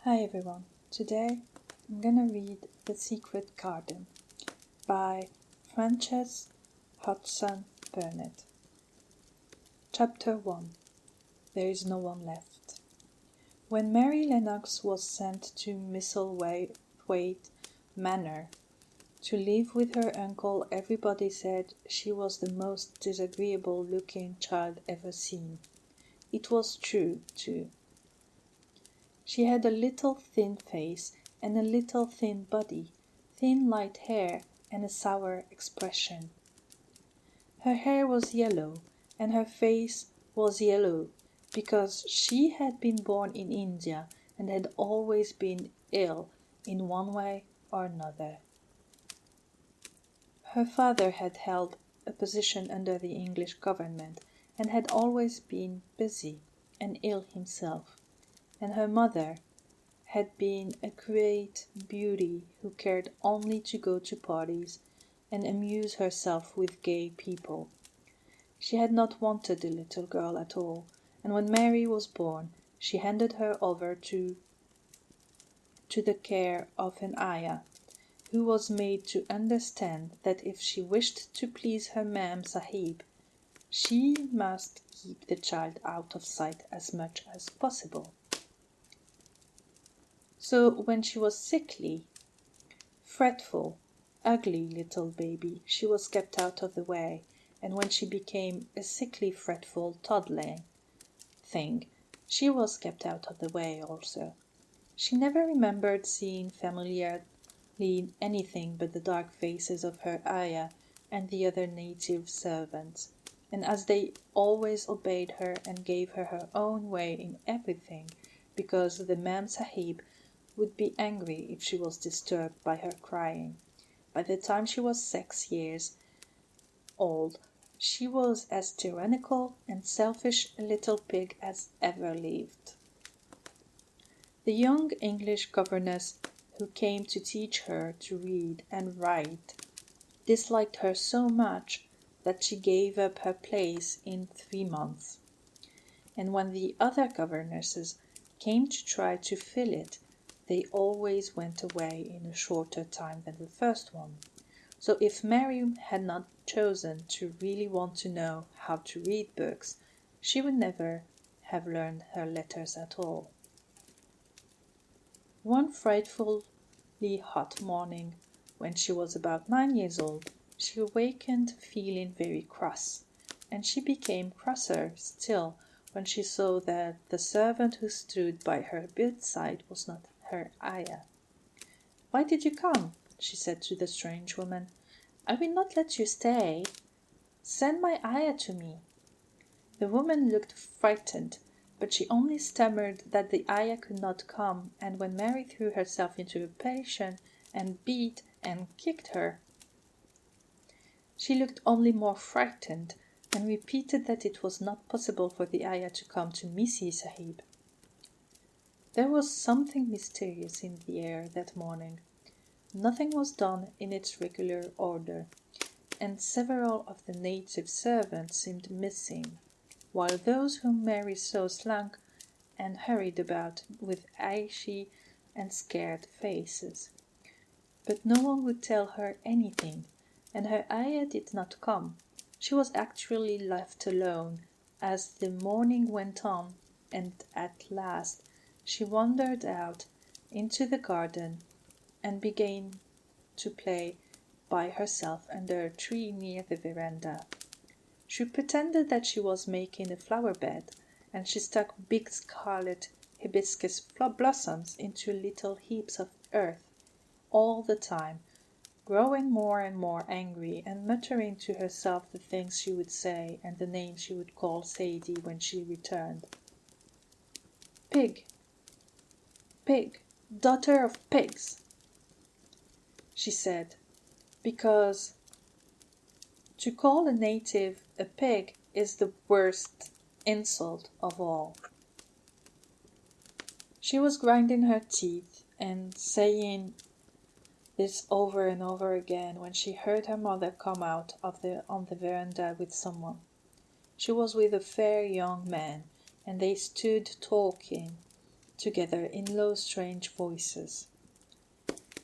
Hi everyone, today I'm gonna read The Secret Garden by Frances Hodgson Burnett. Chapter 1. There is no one left. When Mary Lennox was sent to Misselthwaite Manor to live with her uncle, everybody said she was the most disagreeable looking child ever seen. It was true, too. She had a little thin face and a little thin body, thin light hair and a sour expression. Her hair was yellow and her face was yellow because she had been born in India and had always been ill in one way or another. Her father had held a position under the English government and had always been busy and ill himself, and her mother had been a great beauty who cared only to go to parties and amuse herself with gay people. She had not wanted the little girl at all, and when Mary was born, she handed her over to the care of an ayah, who was made to understand that if she wished to please her Ma'am Sahib, she must keep the child out of sight as much as possible. So when she was sickly, fretful, ugly little baby, she was kept out of the way, and when she became a sickly, fretful, toddling thing, she was kept out of the way also. She never remembered seeing familiarly anything but the dark faces of her ayah and the other native servants, and as they always obeyed her and gave her her own way in everything, because the Ma'am Sahib would be angry if she was disturbed by her crying. By the time she was 6 years old, she was as tyrannical and selfish a little pig as ever lived. The young English governess who came to teach her to read and write disliked her so much that she gave up her place in 3 months. And when the other governesses came to try to fill it, they always went away in a shorter time than the first one. So if Mary had not chosen to really want to know how to read books, she would never have learned her letters at all. One frightfully hot morning, when she was about 9 years old, she awakened feeling very cross, and she became crosser still when she saw that the servant who stood by her bedside was not her ayah. "Why did you come?" she said to the strange woman. "I will not let you stay. Send my ayah to me." The woman looked frightened, but she only stammered that the ayah could not come, and when Mary threw herself into a passion and beat and kicked her, she looked only more frightened and repeated that it was not possible for the ayah to come to Missi Sahib. There was something mysterious in the air that morning. Nothing was done in its regular order, and several of the native servants seemed missing, while those whom Mary saw slunk and hurried about with ashy and scared faces. But no one would tell her anything, and her ayah did not come. She was actually left alone as the morning went on, and at last she wandered out into the garden and began to play by herself under a tree near the veranda. She pretended that she was making a flower bed, and she stuck big scarlet hibiscus blossoms into little heaps of earth all the time, growing more and more angry and muttering to herself the things she would say and the name she would call Sadie when she returned. "Pig, pig, daughter of pigs," she said, because to call a native a pig is the worst insult of all. She was grinding her teeth and saying this over and over again when she heard her mother come out on the veranda with someone. She was with a fair young man, and they stood talking together in low, strange voices.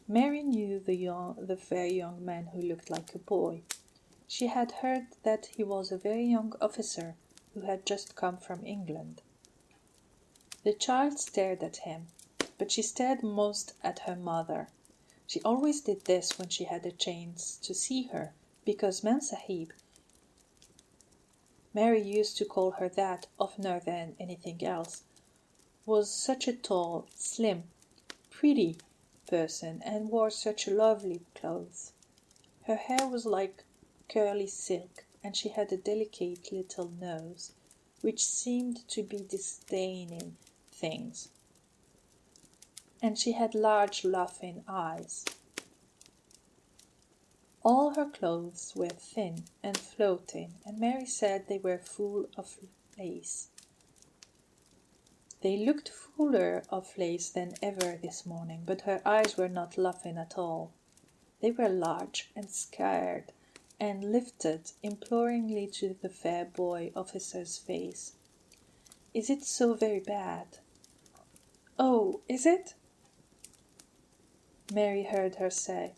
Mary knew the very young man who looked like a boy. She had heard that he was a very young officer who had just come from England. The child stared at him, but she stared most at her mother. She always did this when she had a chance to see her, because Mem Sahib, Mary used to call her that oftener than anything else, was such a tall, slim, pretty person and wore such lovely clothes. Her hair was like curly silk, and she had a delicate little nose, which seemed to be disdaining things. And she had large laughing eyes. All her clothes were thin and floating, and Mary said they were full of lace. They looked fuller of lace than ever this morning, but her eyes were not laughing at all. They were large and scared, and lifted imploringly to the fair boy officer's face. "Is it so very bad?" "Oh, is it?" Mary heard her say.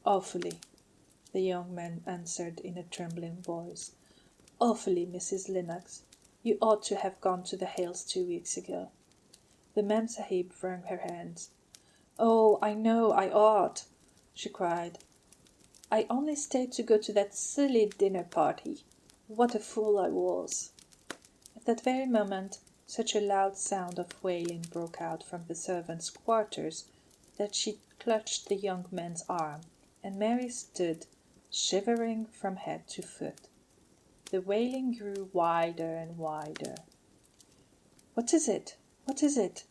"Awfully," the young man answered in a trembling voice. "Awfully, Mrs. Lennox. You ought to have gone to the Hales 2 weeks ago." The Mem Sahib wrung her hands. "Oh, I know I ought," she cried. "I only stayed to go to that silly dinner party. What a fool I was!" At that very moment such a loud sound of wailing broke out from the servants' quarters that she clutched the young man's arm, and Mary stood shivering from head to foot. The wailing grew wilder and wilder. "What is it? What is it?"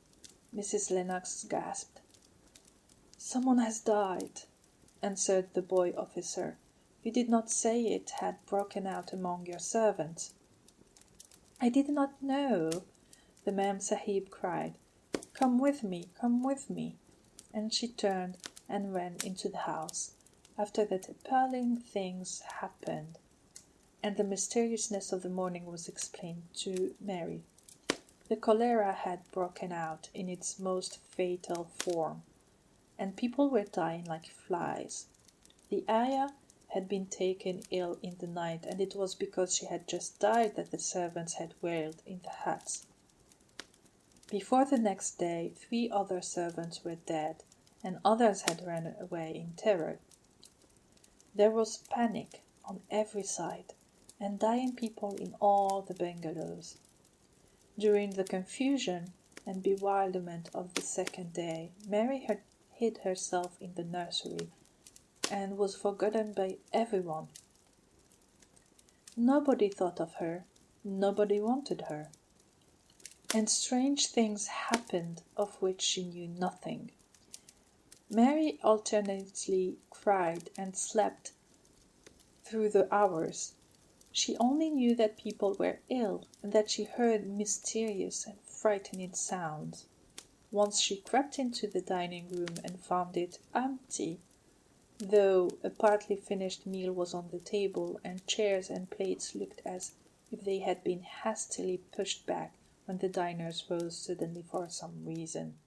Mrs. Lennox gasped. "Someone has died," answered the boy officer. "You did not say it had broken out among your servants." "I did not know," the Mem Sahib cried. "Come with me, come with me." And she turned and ran into the house. After that appalling things happened, and the mysteriousness of the morning was explained to Mary. The cholera had broken out in its most fatal form, and people were dying like flies. The ayah had been taken ill in the night, and it was because she had just died that the servants had wailed in the huts. Before the next day 3 other servants were dead, and others had run away in terror. There was panic on every side, and dying people in all the bungalows. During the confusion and bewilderment of the second day, Mary had hid herself in the nursery, and was forgotten by everyone. Nobody thought of her, nobody wanted her, and strange things happened of which she knew nothing. Mary alternately cried and slept through the hours. She only knew that people were ill, and that she heard mysterious and frightening sounds. Once she crept into the dining room and found it empty, though a partly finished meal was on the table, and chairs and plates looked as if they had been hastily pushed back when the diners rose suddenly for some reason.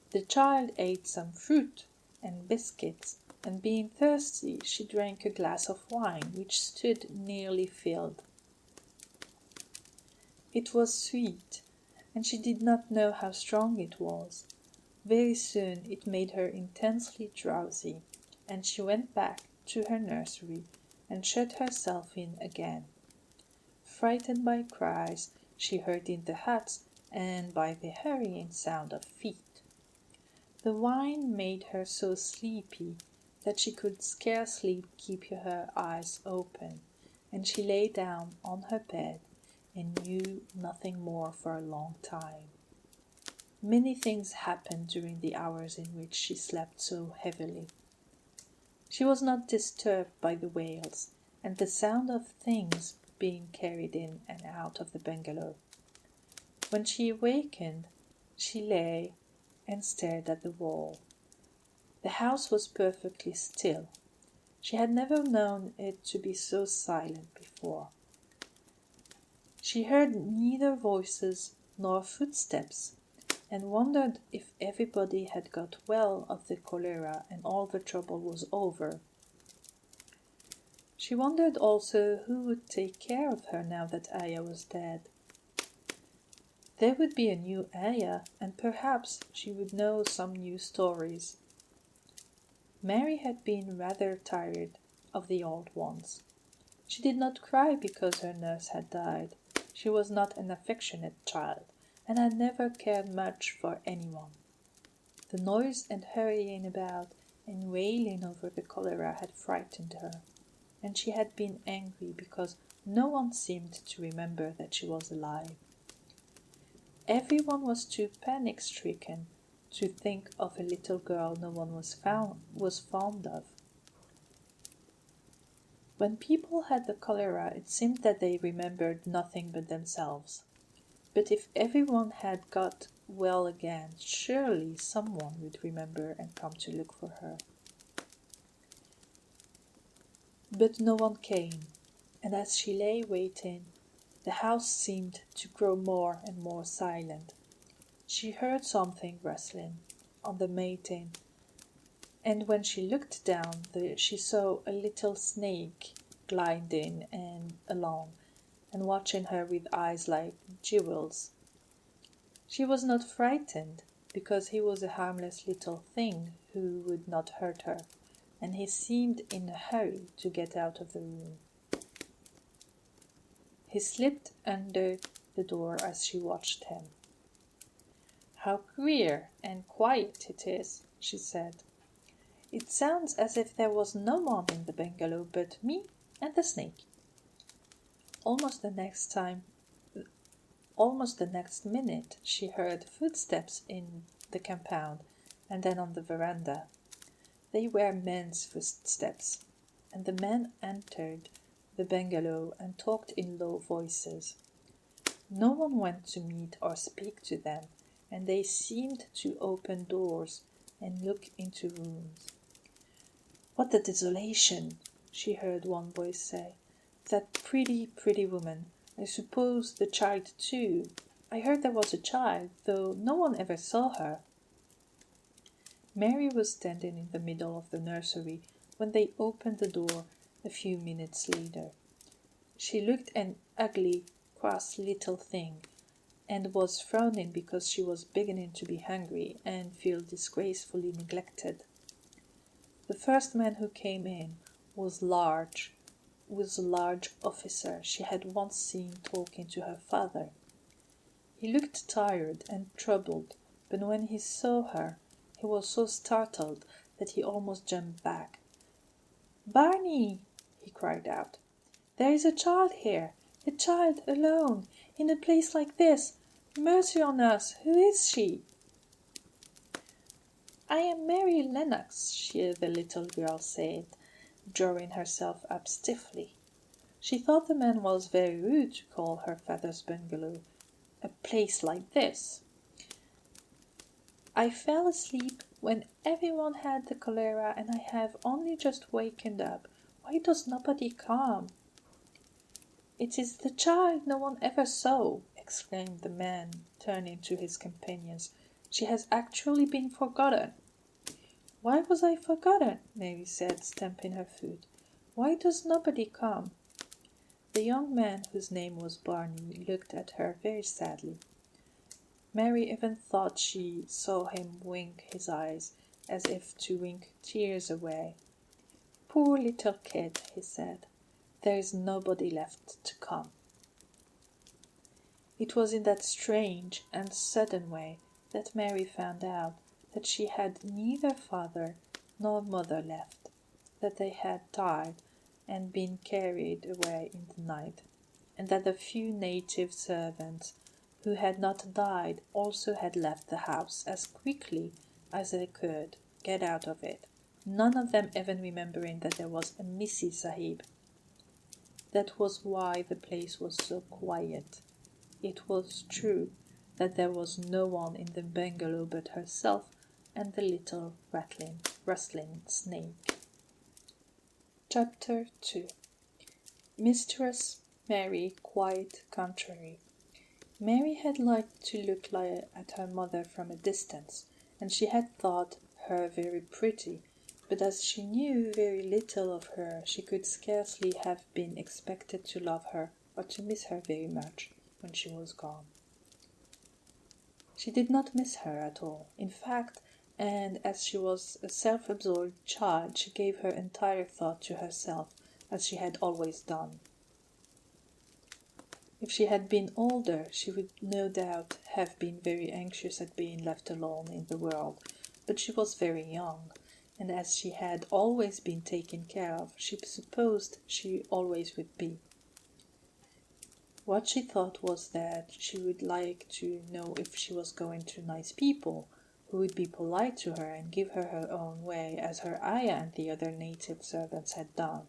The child ate some fruit and biscuits, and being thirsty, she drank a glass of wine, which stood nearly filled. It was sweet, and she did not know how strong it was. Very soon it made her intensely drowsy, and she went back to her nursery and shut herself in again. Frightened by cries she heard in the huts, and by the hurrying sound of feet. The wine made her so sleepy that she could scarcely keep her eyes open, and she lay down on her bed and knew nothing more for a long time. Many things happened during the hours in which she slept so heavily. She was not disturbed by the wails and the sound of things being carried in and out of the bungalow. When she awakened, she lay and stared at the wall. The house was perfectly still. She had never known it to be so silent before. She heard neither voices nor footsteps, and wondered if everybody had got well of the cholera and all the trouble was over. She wondered also who would take care of her now that Aya was dead. There would be a new Aya, and perhaps she would know some new stories. Mary had been rather tired of the old ones. She did not cry because her nurse had died. She was not an affectionate child, and had never cared much for anyone. The noise and hurrying about and wailing over the cholera had frightened her, and she had been angry because no one seemed to remember that she was alive. Everyone was too panic-stricken to think of a little girl no one was fond of. When people had the cholera, it seemed that they remembered nothing but themselves. But if everyone had got well again, surely someone would remember and come to look for her. But no one came, and as she lay waiting, the house seemed to grow more and more silent. She heard something rustling on the matting, and when she looked down, she saw a little snake gliding along and watching her with eyes like jewels. She was not frightened, because he was a harmless little thing who would not hurt her, and he seemed in a hurry to get out of the room. He slipped under the door as she watched him. "How queer and quiet it is," she said. "It sounds as if there was no one in the bungalow but me and the snake." Almost the next minute, she heard footsteps in the compound and then on the veranda. They were men's footsteps, and the men entered the bungalow and talked in low voices. No one went to meet or speak to them, and they seemed to open doors and look into rooms. "What a desolation!" she heard one voice say. "That pretty, pretty woman. I suppose the child too. I heard there was a child, though no one ever saw her." Mary was standing in the middle of the nursery when they opened the door a few minutes later. She looked an ugly, cross little thing, and was frowning because she was beginning to be hungry and feel disgracefully neglected. The first man who came in was a large officer she had once seen talking to her father. He looked tired and troubled, but when he saw her, he was so startled that he almost jumped back. "Barney!" he cried out. "There is a child here, a child alone, in a place like this. Mercy on us, who is she?" "I am Mary Lennox," the little girl said, drawing herself up stiffly. She thought the man was very rude to call her father's bungalow a place like this. "I fell asleep when everyone had the cholera, and I have only just wakened up. Why does nobody come?" "It is the child no one ever saw," exclaimed the man, turning to his companions. "She has actually been forgotten." "Why was I forgotten?" Mary said, stamping her foot. "Why does nobody come?" The young man, whose name was Barney, looked at her very sadly. Mary even thought she saw him wink his eyes, as if to wink tears away. "Poor little kid," he said. "There is nobody left to come." It was in that strange and sudden way that Mary found out that she had neither father nor mother left, that they had died and been carried away in the night, and that the few native servants who had not died also had left the house as quickly as they could get out of it, none of them even remembering that there was a Missy Sahib. That was why the place was so quiet. It was true that there was no one in the bungalow but herself and the little rustling snake. Chapter 2. Mistress Mary Quite Contrary. Mary had liked to look at her mother from a distance, and she had thought her very pretty, but as she knew very little of her, she could scarcely have been expected to love her or to miss her very much when she was gone. She did not miss her at all, in fact, and as she was a self-absorbed child, she gave her entire thought to herself, as she had always done. If she had been older, she would no doubt have been very anxious at being left alone in the world, but she was very young, and as she had always been taken care of, she supposed she always would be. What she thought was that she would like to know if she was going to nice people, who would be polite to her and give her her own way, as her ayah and the other native servants had done.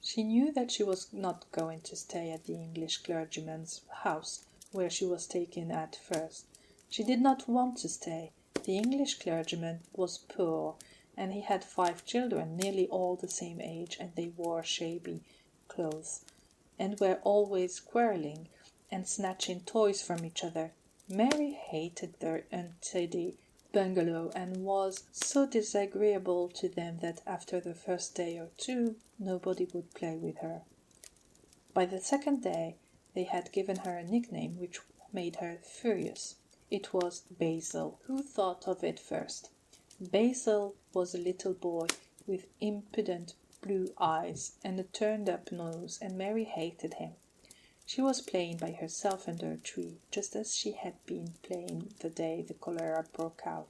She knew that she was not going to stay at the English clergyman's house, where she was taken at first. She did not want to stay. The English clergyman was poor, and he had 5 children, nearly all the same age, and they wore shabby clothes, and were always quarrelling and snatching toys from each other. Mary hated their untidy bungalow and was so disagreeable to them that after the first day or two nobody would play with her. By the second day they had given her a nickname which made her furious. It was Basil. Who thought of it first? Basil was a little boy with impudent blue eyes and a turned-up nose, and Mary hated him. She was playing by herself under a tree, just as she had been playing the day the cholera broke out.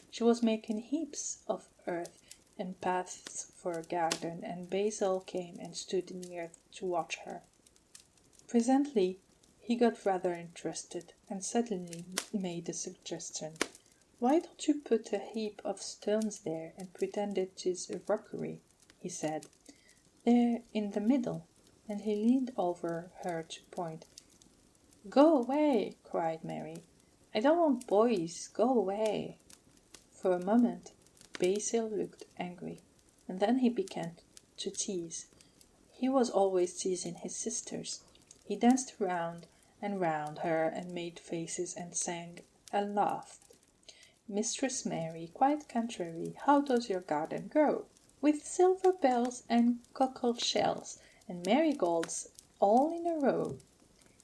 She was making heaps of earth and paths for a garden, and Basil came and stood near to watch her. Presently he got rather interested, and suddenly made a suggestion. "Why don't you put a heap of stones there and pretend it is a rockery?" he said. "There in the middle," and he leaned over her to point. "Go away!" cried Mary. "I don't want boys. Go away!" For a moment Basil looked angry, and then he began to tease. He was always teasing his sisters. He danced round and round her and made faces and sang and laughed. "Mistress Mary, quite contrary, how does your garden grow? With silver bells and cockle shells and marigolds all in a row."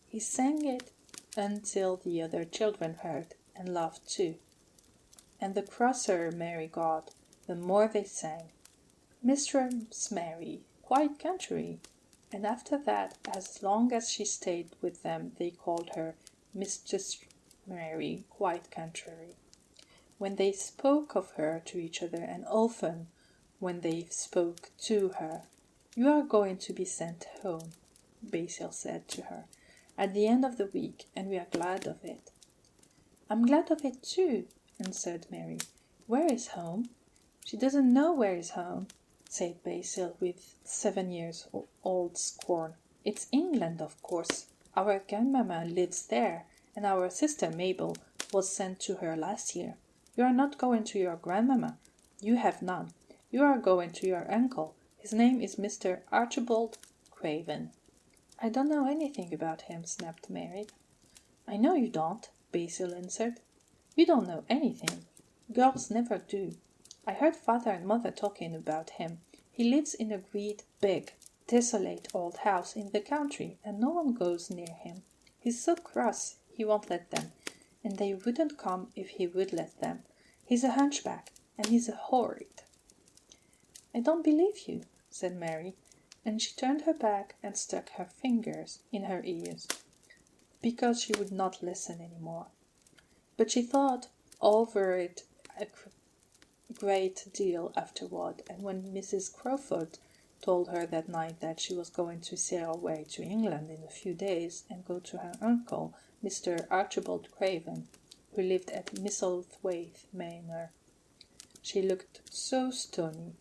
He sang it until the other children heard and laughed too. And the crosser Mary got, the more they sang, "Mistress Mary, quite contrary." And after that, as long as she stayed with them, they called her Mistress Mary, quite contrary, when they spoke of her to each other, and often when they spoke to her. "You are going to be sent home," Basil said to her, "at the end of the week, and we are glad of it." "I'm glad of it too," answered Mary. "Where is home?" "She doesn't know where is home," said Basil with 7-year-old scorn. "It's England, of course. Our grandmamma lives there, and our sister Mabel was sent to her last year. You are not going to your grandmamma. You have none. You are going to your uncle. His name is Mr. Archibald Craven." "I don't know anything about him," snapped Mary. "I know you don't," Basil answered. "You don't know anything. Girls never do. I heard father and mother talking about him. He lives in a great, big, desolate old house in the country, and no one goes near him. He's so cross he won't let them, and they wouldn't come if he would let them. He's a hunchback, and he's a horrid." "I don't believe you," said Mary, and she turned her back and stuck her fingers in her ears, because she would not listen any more. But she thought over it a great deal afterward, and when Mrs. Crawford told her that night that she was going to sail away to England in a few days and go to her uncle, Mr. Archibald Craven, who lived at Misselthwaite Manor, she looked so stony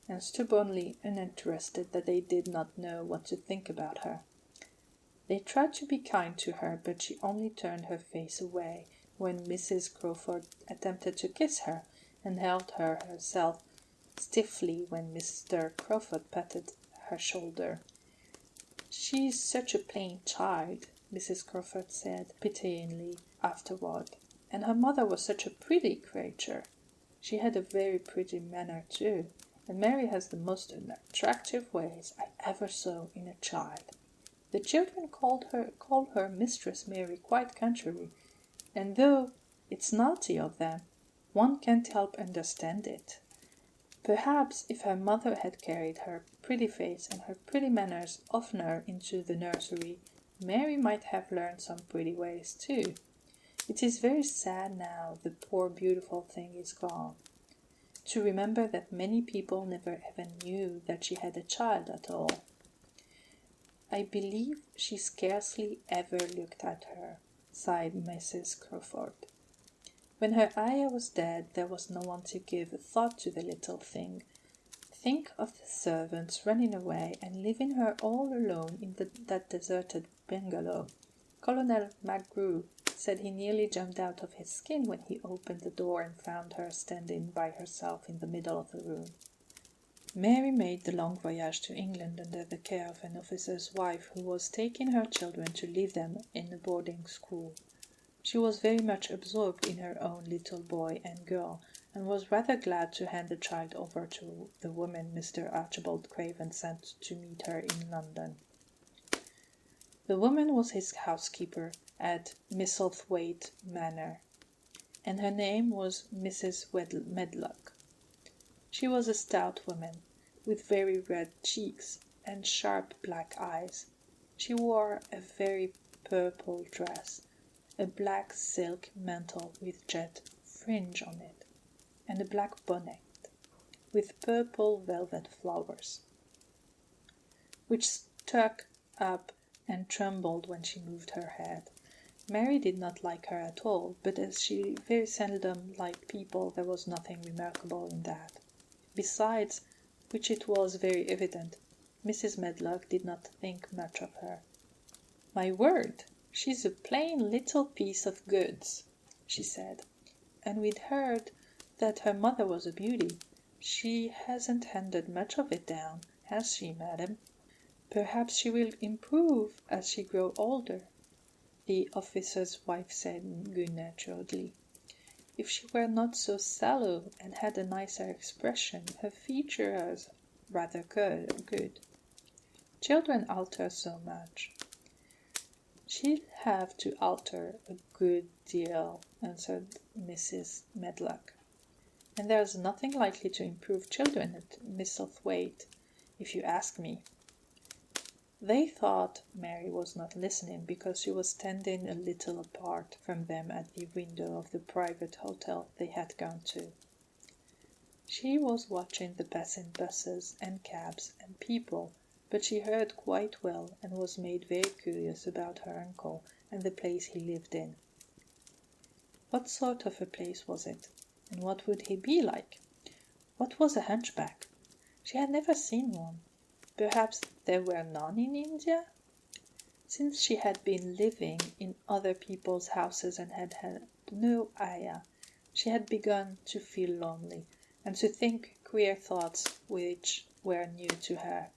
and stubbornly uninterested that they did not know what to think about her. They tried to be kind to her, but she only turned her face away when Mrs. Crawford attempted to kiss her, and held her herself stiffly when Mr. Crawford patted her shoulder. "She is such a plain child," Mrs. Crawford said pityingly afterward. And her mother was such a pretty creature. She had a very pretty manner too, and Mary has the most attractive ways I ever saw in a child. The children call her Mistress Mary quite contrary, and though it's naughty of them, one can't help understand it. Perhaps if her mother had carried her pretty face and her pretty manners oftener into the nursery, Mary might have learned some pretty ways too. It is very sad now the poor beautiful thing is gone. To remember that many people never even knew that she had a child at all. I believe she scarcely ever looked at her, sighed Mrs. Crawford. When her ayah was dead, there was no one to give a thought to the little thing. Think of the servants running away and leaving her all alone in that deserted bungalow. Colonel McGrew said he nearly jumped out of his skin when he opened the door and found her standing by herself in the middle of the room. Mary made the long voyage to England under the care of an officer's wife who was taking her children to leave them in a boarding school. She was very much absorbed in her own little boy and girl, and was rather glad to hand the child over to the woman Mr. Archibald Craven sent to meet her in London. The woman was his housekeeper at Misselthwaite Manor, and her name was Mrs. Medlock. She was a stout woman, with very red cheeks and sharp black eyes. She wore a very purple dress, a black silk mantle with jet fringe on it, and a black bonnet with purple velvet flowers, which stuck up and trembled when she moved her head. Mary did not like her at all, but as she very seldom liked people, there was nothing remarkable in that. Besides which it was very evident, Mrs. Medlock did not think much of her. "My word, she's a plain little piece of goods," she said, "and we'd heard that her mother was a beauty. She hasn't handed much of it down, has she, madam? Perhaps she will improve as she grows older," the officer's wife said good-naturedly. "If she were not so sallow and had a nicer expression, her features rather good. Children alter so much." "She'll have to alter a good deal," answered Mrs. Medlock. "And there's nothing likely to improve children at Misselthwaite, if you ask me." They thought Mary was not listening because she was standing a little apart from them at the window of the private hotel they had gone to. She was watching the passing buses and cabs and people, but she heard quite well and was made very curious about her uncle and the place he lived in. What sort of a place was it, and what would he be like? What was a hunchback? She had never seen one. Perhaps there were none in India? Since she had been living in other people's houses and had had no ayah, she had begun to feel lonely and to think queer thoughts which were new to her.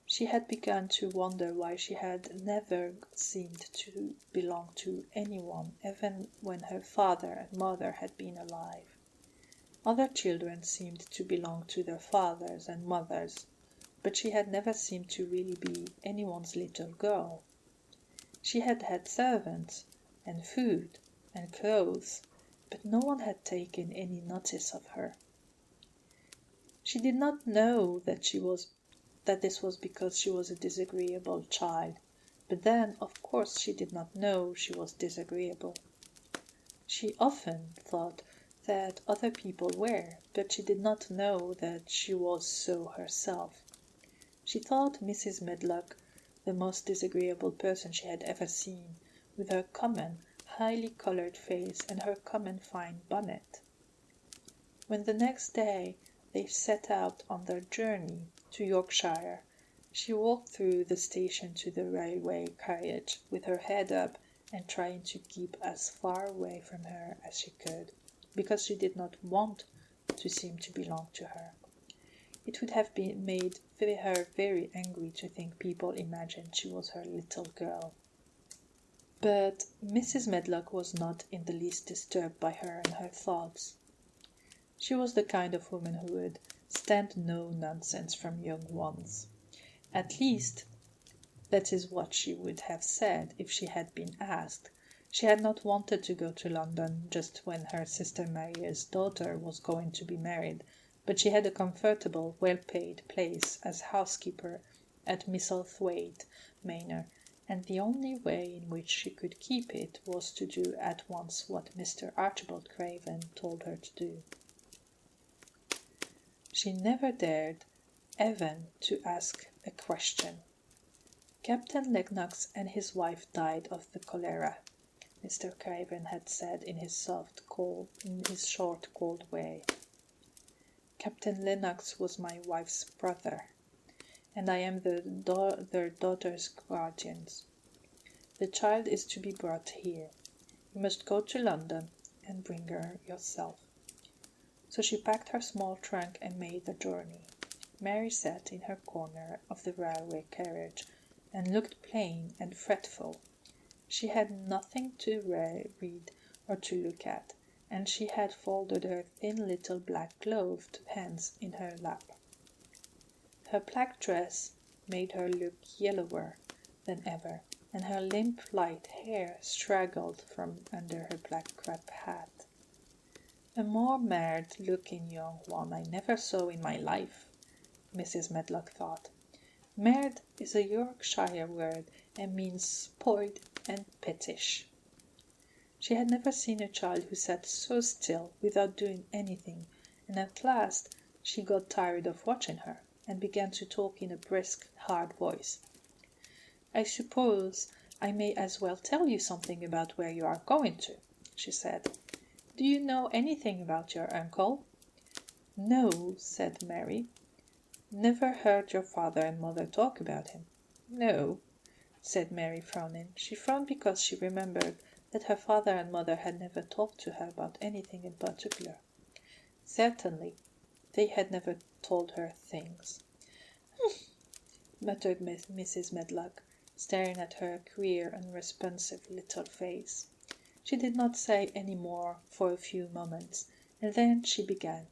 She had begun to wonder why she had never seemed to belong to anyone, even when her father and mother had been alive. Other children seemed to belong to their fathers and mothers, but she had never seemed to really be anyone's little girl. She had had servants, and food, and clothes, but no one had taken any notice of her. She did not know that this was because she was a disagreeable child, but then, of course, she did not know she was disagreeable. She often thought that other people were, but she did not know that she was so herself. She thought Mrs. Medlock the most disagreeable person she had ever seen, with her common, highly coloured face and her common fine bonnet. When the next day they set out on their journey to Yorkshire, she walked through the station to the railway carriage, with her head up and trying to keep as far away from her as she could, because she did not want to seem to belong to her. It would have made her very angry to think people imagined she was her little girl. But Mrs. Medlock was not in the least disturbed by her and her thoughts. She was the kind of woman who would stand no nonsense from young ones. At least, that is what she would have said if she had been asked. She had not wanted to go to London just when her sister Maria's daughter was going to be married, but she had a comfortable, well-paid place as housekeeper at Misselthwaite Manor, and the only way in which she could keep it was to do at once what Mr. Archibald Craven told her to do. She never dared even to ask a question. Captain Lennox and his wife died of the cholera, Mr. Craven had said in his short, cold way. Captain Lennox was my wife's brother, and I am their daughter's guardian. The child is to be brought here. You must go to London and bring her yourself. So she packed her small trunk and made the journey. Mary sat in her corner of the railway carriage and looked plain and fretful. She had nothing to read or to look at, and she had folded her thin little black gloved hands in her lap. Her black dress made her look yellower than ever, and her limp light hair straggled from under her black crepe hat. A more marred-looking young one I never saw in my life, Mrs. Medlock thought. Marred is a Yorkshire word and means spoiled and pettish. She had never seen a child who sat so still without doing anything, and at last she got tired of watching her and began to talk in a brisk, hard voice. "I suppose I may as well tell you something about where you are going to," she said. "Do you know anything about your uncle?" "No," said Mary. "Never heard your father and mother talk about him?" "No," said Mary, frowning. She frowned because she remembered that her father and mother had never talked to her about anything in particular. Certainly, they had never told her things. Muttered Mrs. Medlock, staring at her queer, unresponsive little face. She did not say any more for a few moments, and then she began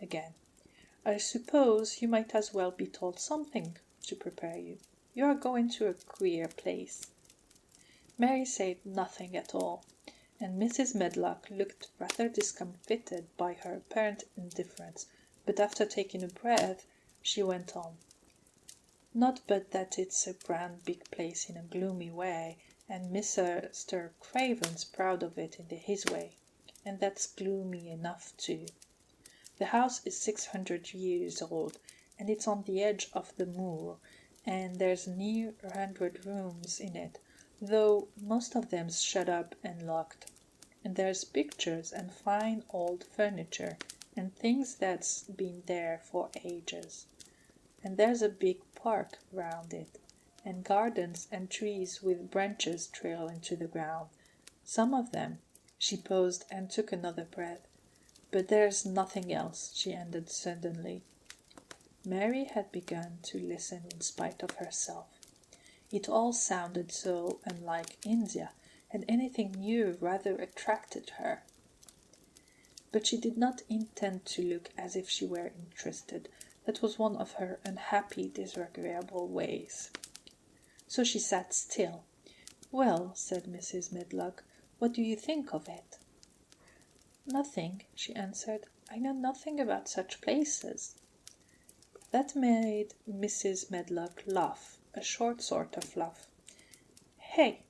again. "I suppose you might as well be told something to prepare you. You are going to a queer place." Mary said nothing at all, and Mrs. Medlock looked rather discomfited by her apparent indifference, but after taking a breath, she went on. "Not but that it's a grand big place in a gloomy way, and Mr. Craven's proud of it in his way, and that's gloomy enough too. The house is 600 years old, and it's on the edge of the moor, and there's near 100 rooms in it, though most of them's shut up and locked. And there's pictures and fine old furniture and things that's been there for ages. And there's a big park round it, and gardens and trees with branches trail into the ground. Some of them." She paused and took another breath. "But there's nothing else," she ended suddenly. Mary had begun to listen in spite of herself. It all sounded so unlike India, and anything new rather attracted her. But she did not intend to look as if she were interested. That was one of her unhappy, disagreeable ways. So she sat still. "Well," said Mrs. Medlock, "what do you think of it?" "Nothing," she answered. "I know nothing about such places." That made Mrs. Medlock laugh, a short sort of laugh. "Hey,"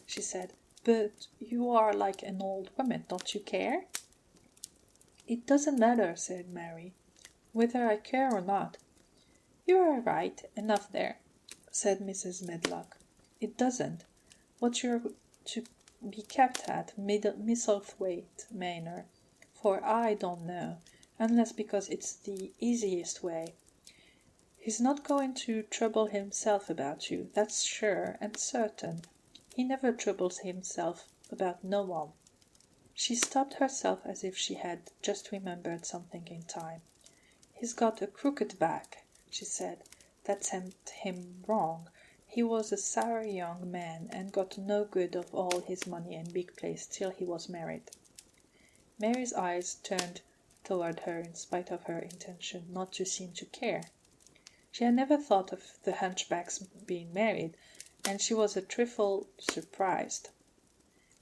she said, "but you are like an old woman, don't you care?" "It doesn't matter," said Mary, "whether I care or not." "You are right enough there," said Mrs. Medlock. "It doesn't. What you're to be kept at Misselthwaite Manor, for I don't know, unless because it's the easiest way. He's not going to trouble himself about you, that's sure and certain. He never troubles himself about no one." She stopped herself as if she had just remembered something in time. "He's got a crooked back," she said. "That sent him wrong. He was a sour young man, and got no good of all his money and big place till he was married." Mary's eyes turned toward her in spite of her intention not to seem to care. She had never thought of the hunchback's being married, and she was a trifle surprised.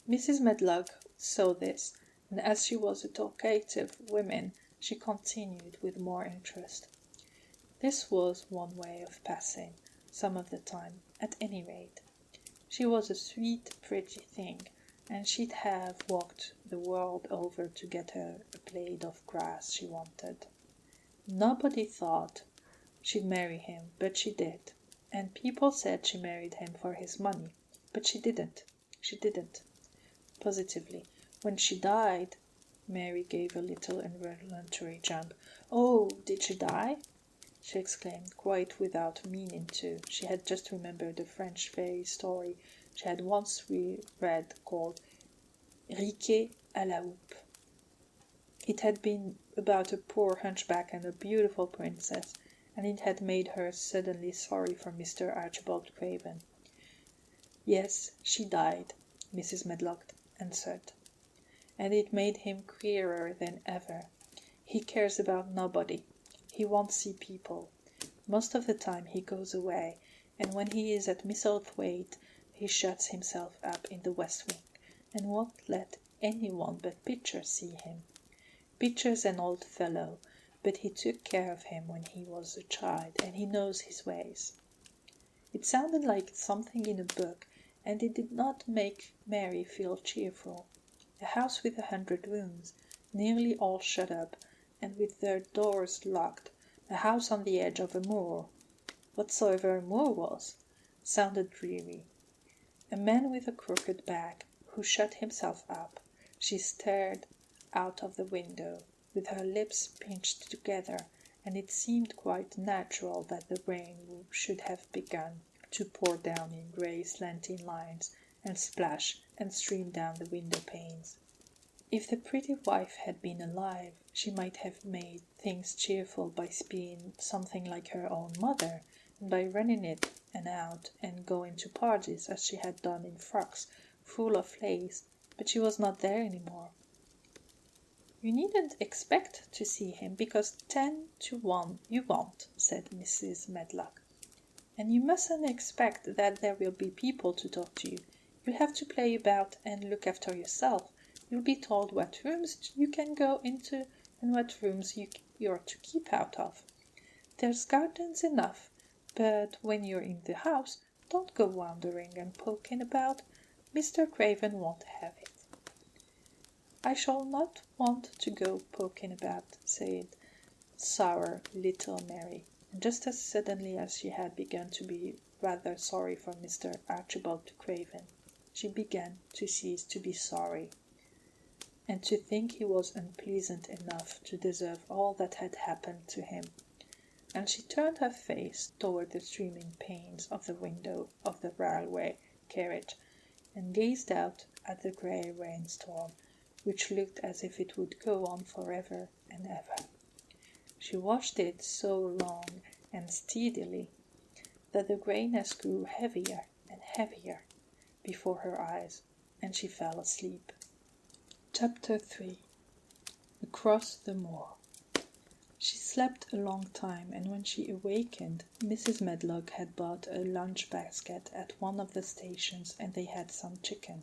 Mrs. Medlock saw this, and as she was a talkative woman, she continued with more interest. This was one way of passing, some of the time, at any rate. She was a sweet, pretty thing, and she'd have walked the world over to get her a blade of grass she wanted. Nobody thought she'd marry him, but she did, and people said she married him for his money, but she didn't. She didn't. Positively. When she died, Mary gave a little involuntary jump. "Oh, did she die?" she exclaimed, quite without meaning to. She had just remembered a French fairy story she had once read called Riquet à la houppe. It had been about a poor hunchback and a beautiful princess, and it had made her suddenly sorry for Mr. Archibald Craven. "Yes, she died," Mrs. Medlock answered, "and it made him queerer than ever. He cares about nobody. He won't see people. Most of the time he goes away, and when he is at Misselthwaite he shuts himself up in the West Wing, and won't let anyone but Pitcher see him. Pitcher's an old fellow, but he took care of him when he was a child, and he knows his ways." It sounded like something in a book, and it did not make Mary feel cheerful. A house with 100 rooms, nearly all shut up, and with their doors locked, a house on the edge of a moor, whatsoever a moor was, sounded dreary. A man with a crooked back, who shut himself up. She stared out of the window, with her lips pinched together, and it seemed quite natural that the rain should have begun to pour down in grey slanting lines, and splash and stream down the window panes. If the pretty wife had been alive, she might have made things cheerful by being something like her own mother, and by running in and out and going to parties as she had done in frocks full of lace, but she was not there any more. "You needn't expect to see him, because 10 to 1 you won't," said Mrs. Medlock. "And you mustn't expect that there will be people to talk to you. You'll have to play about and look after yourself. You'll be told what rooms you can go into and what rooms you're to keep out of. There's gardens enough, but when you're in the house, don't go wandering and poking about. Mr. Craven won't have it." "I shall not want to go poking about," said sour little Mary, and just as suddenly as she had begun to be rather sorry for Mr. Archibald Craven, she began to cease to be sorry, and to think he was unpleasant enough to deserve all that had happened to him, and she turned her face toward the streaming panes of the window of the railway carriage, and gazed out at the grey rainstorm, which looked as if it would go on forever and ever. She watched it so long and steadily that the greyness grew heavier and heavier before her eyes, and she fell asleep. Chapter 3. Across the Moor. She slept a long time, and when she awakened, Mrs. Medlock had bought a lunch basket at one of the stations, and they had some chicken,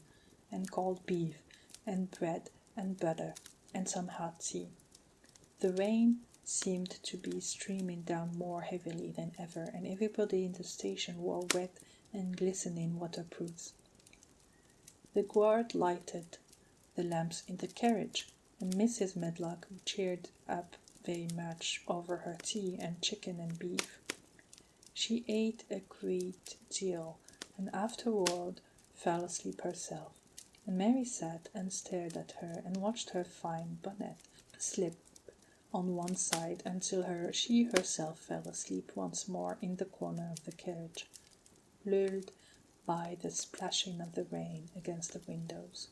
and cold beef, and bread and butter, and some hot tea. The rain seemed to be streaming down more heavily than ever, and everybody in the station wore wet and glistening waterproofs. The guard lighted the lamps in the carriage, and Mrs. Medlock cheered up very much over her tea and chicken and beef. She ate a great deal, and afterward fell asleep herself, and Mary sat and stared at her and watched her fine bonnet slip on one side until she herself fell asleep once more in the corner of the carriage, lulled by the splashing of the rain against the windows.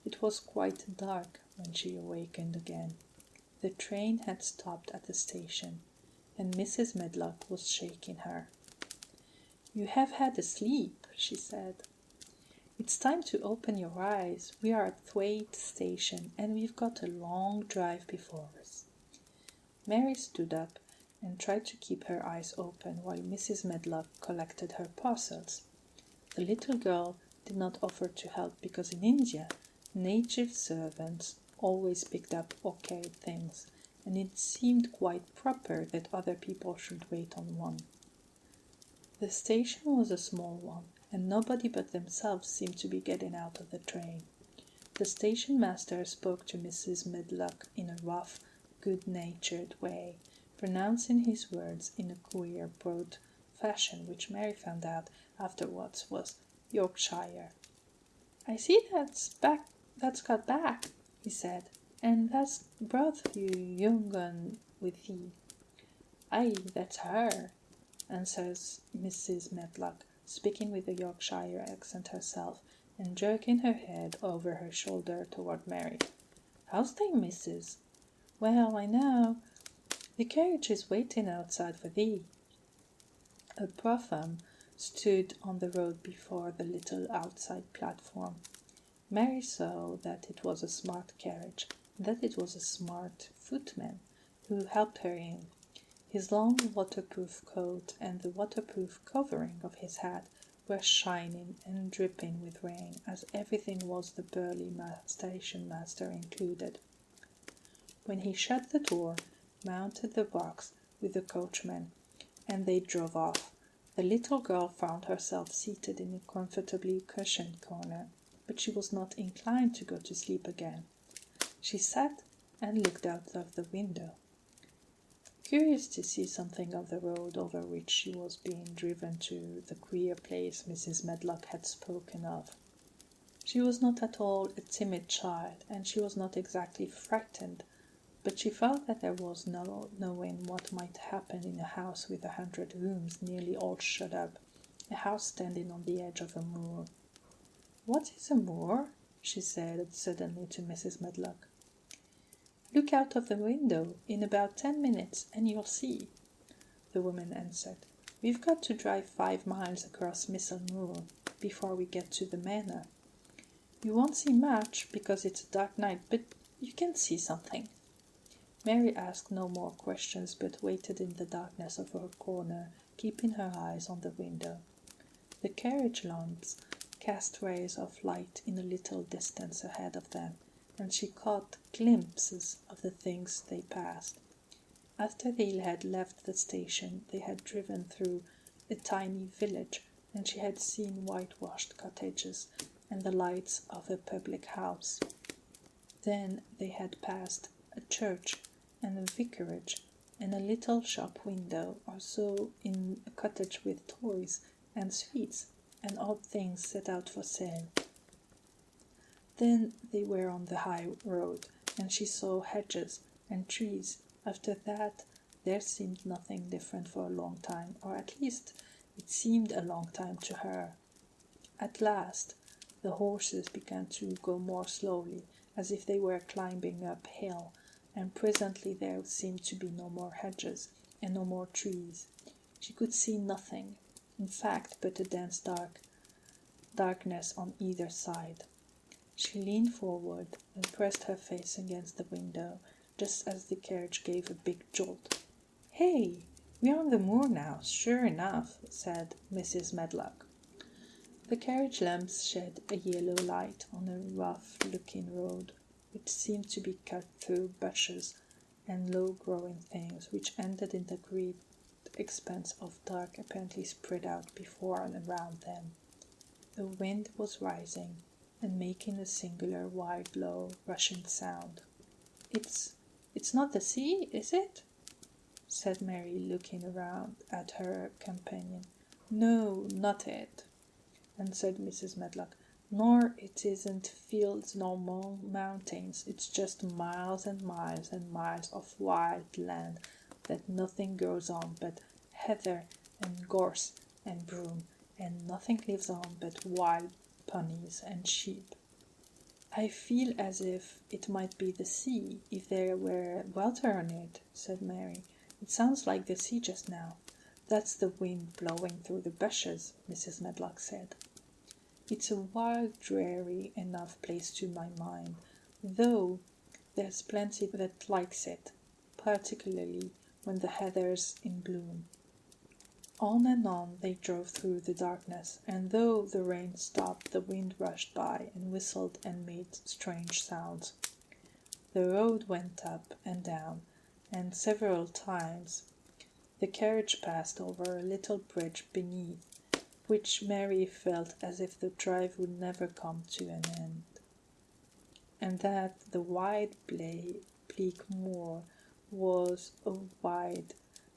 It was quite dark when she awakened again. The train had stopped at the station, and Mrs. Medlock was shaking her. "You have had a sleep," she said. "It's time to open your eyes. We are at Thwaite Station, and we've got a long drive before us." Mary stood up and tried to keep her eyes open while Mrs. Medlock collected her parcels. The little girl did not offer to help because in India, native servants always picked up okayed things, and it seemed quite proper that other people should wait on one. The station was a small one, and nobody but themselves seemed to be getting out of the train. The station master spoke to Mrs. Medlock in a rough, good-natured way, pronouncing his words in a queer, broad fashion, which Mary found out afterwards was Yorkshire. "I see that's got back," he said, "and that's brought you young un with thee." "Aye, that's her," answers Mrs. Medlock, speaking with a Yorkshire accent herself, and jerking her head over her shoulder toward Mary. "How's they, missus?" "Well, I know. The carriage is waiting outside for thee." A brougham stood on the road before the little outside platform. Mary saw that it was a smart carriage, and that it was a smart footman who helped her in. His long waterproof coat and the waterproof covering of his hat were shining and dripping with rain, as everything was, the burly station master included. When he shut the door, mounted the box with the coachman, and they drove off, the little girl found herself seated in a comfortably cushioned corner, but she was not inclined to go to sleep again. She sat and looked out of the window, curious to see something of the road over which she was being driven to the queer place Mrs. Medlock had spoken of. She was not at all a timid child, and she was not exactly frightened, but she felt that there was no knowing what might happen in a house with 100 rooms nearly all shut up, a house standing on the edge of a moor. "What is a moor?" she said suddenly to Mrs. Medlock. "Look out of the window in about 10 minutes and you'll see," the woman answered. "We've got to drive 5 miles across Missel Moor before we get to the manor. You won't see much because it's a dark night, but you can see something." Mary asked no more questions, but waited in the darkness of her corner, keeping her eyes on the window. The carriage lamps cast rays of light in a little distance ahead of them, and she caught glimpses of the things they passed. After they had left the station, they had driven through a tiny village, and she had seen whitewashed cottages and the lights of a public house. Then they had passed a church and a vicarage and a little shop window or so in a cottage with toys and sweets and odd things set out for sale. Then they were on the high road, and she saw hedges and trees. After that, there seemed nothing different for a long time, or at least it seemed a long time to her. At last, the horses began to go more slowly, as if they were climbing uphill, and presently there seemed to be no more hedges and no more trees. She could see nothing, in fact, but a dense darkness on either side. She leaned forward and pressed her face against the window, just as the carriage gave a big jolt. "Hey, we're on the moor now, sure enough," said Mrs. Medlock. The carriage lamps shed a yellow light on a rough-looking road, which seemed to be cut through bushes and low-growing things, which ended in the great expanse of dark apparently spread out before and around them. The wind was rising and making a singular wild, low, rushing sound. It's not the sea, is it?" said Mary, looking around at her companion. "No, not it," answered Mrs. Medlock. "Nor it isn't fields nor mountains. It's just miles and miles and miles of wild land that nothing grows on but heather and gorse and broom, and nothing lives on but wild ponies and sheep." I feel as if it might be the sea, if there were water on it, said Mary. It sounds like the sea just now. That's the wind blowing through the bushes, Mrs. Medlock said. It's a wild, dreary enough place to my mind, though there's plenty that likes it, particularly when the heather's in bloom. On and on they drove through the darkness, and though the rain stopped, the wind rushed by and whistled and made strange sounds. The road went up and down, and several times the carriage passed over a little bridge beneath, which Mary felt as if the drive would never come to an end, and that the wide bleak moor was a wide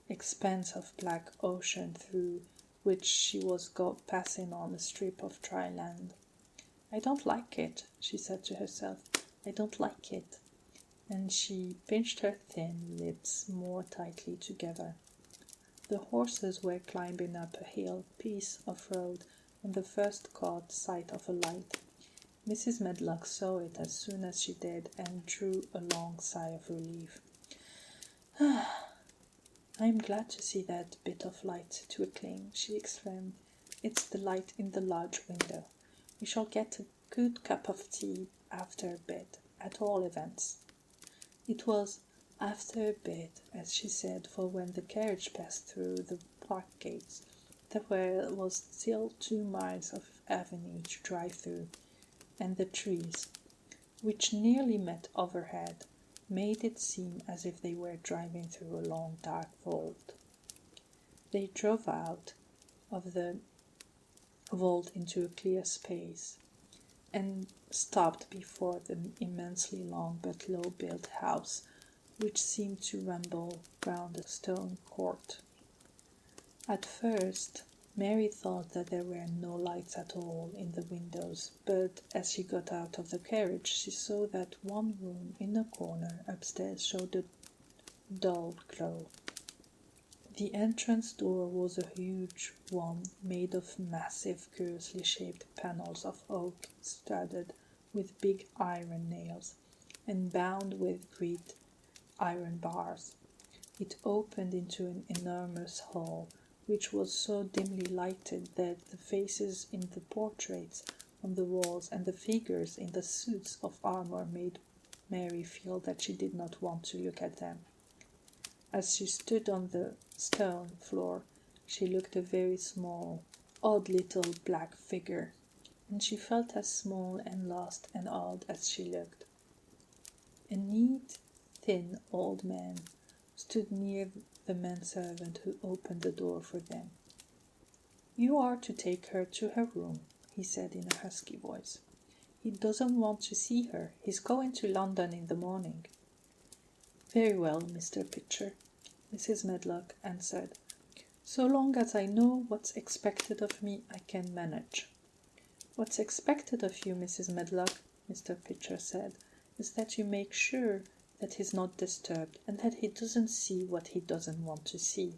expanse of black ocean through which she was passing on a strip of dry land. I don't like it, she said to herself. I don't like it. And she pinched her thin lips more tightly together. The horses were climbing up a hill piece of road when they first caught sight of a light. Mrs. Medlock saw it as soon as she did and drew a long sigh of relief. "I'm glad to see that bit of light twinkling," she exclaimed. "It's the light in the lodge window. We shall get a good cup of tea after a bit, at all events." It was after a bit, as she said, for when the carriage passed through the park gates, there was still 2 miles of avenue to drive through, and the trees, which nearly met overhead, made it seem as if they were driving through a long dark vault. They drove out of the vault into a clear space, and stopped before the immensely long but low-built house, which seemed to ramble round a stone court. At first, Mary thought that there were no lights at all in the windows, but as she got out of the carriage, she saw that one room in a corner upstairs showed a dull glow. The entrance door was a huge one made of massive, curiously shaped panels of oak, studded with big iron nails and bound with great iron bars. It opened into an enormous hall, which was so dimly lighted that the faces in the portraits on the walls and the figures in the suits of armor made Mary feel that she did not want to look at them. As she stood on the stone floor, she looked a very small, odd little black figure, and she felt as small and lost and odd as she looked. A neat, thin old man stood near the manservant who opened the door for them. "You are to take her to her room," he said in a husky voice. "He doesn't want to see her. He's going to London in the morning." "Very well, Mr. Pitcher," Mrs. Medlock answered. "So long as I know what's expected of me, I can manage." "What's expected of you, Mrs. Medlock," Mr. Pitcher said, "is that you make sure that he's not disturbed, and that he doesn't see what he doesn't want to see."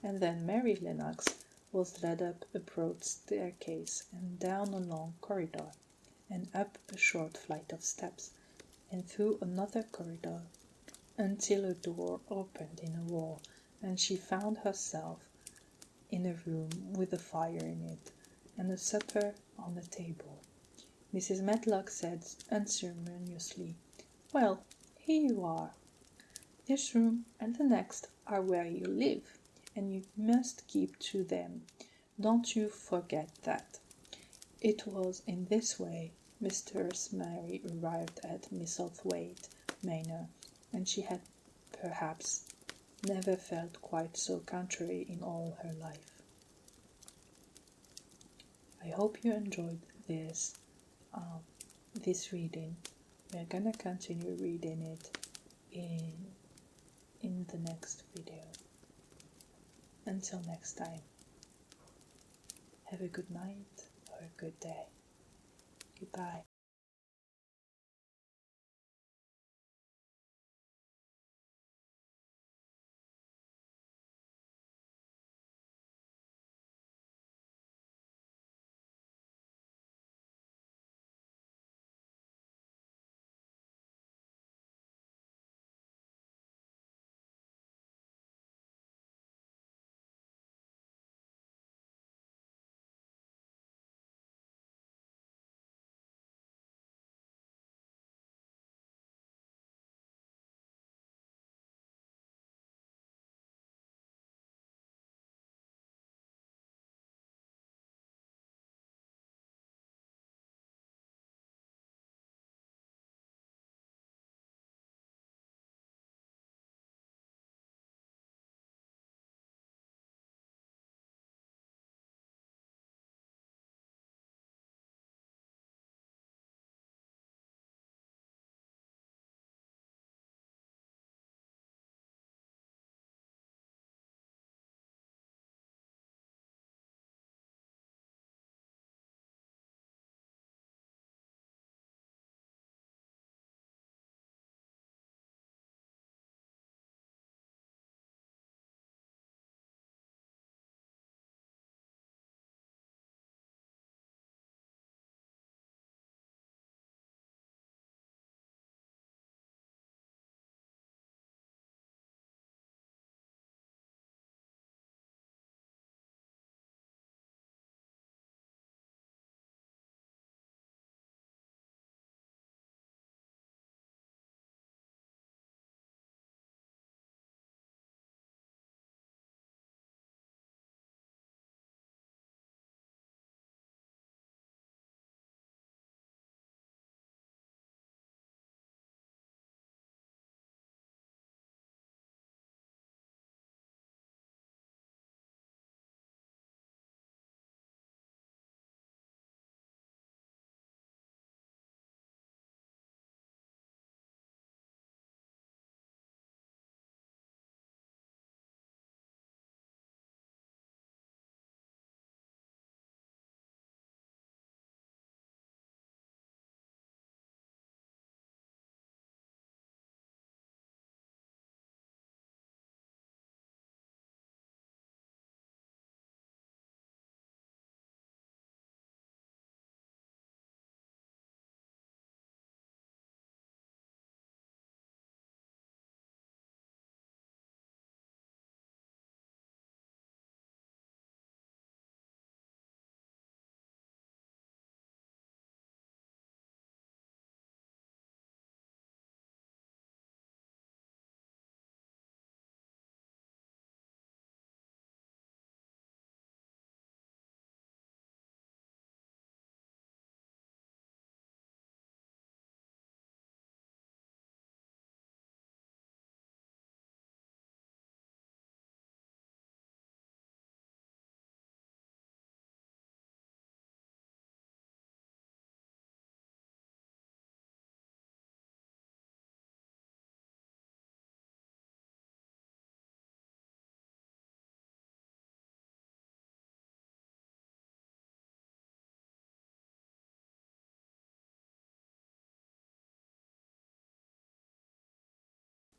And then Mary Lennox was led up a broad staircase, and down a long corridor, and up a short flight of steps, and through another corridor, until a door opened in a wall, and she found herself in a room with a fire in it, and a supper on the table. Mrs. Medlock said unceremoniously, "Well, here you are. This room and the next are where you live, and you must keep to them. Don't you forget that." It was in this way Mistress Mary arrived at Misselthwaite Manor, and she had perhaps never felt quite so contrary in all her life. I hope you enjoyed this reading. We're gonna continue reading it in the next video. Until next time, have a good night or a good day. Goodbye.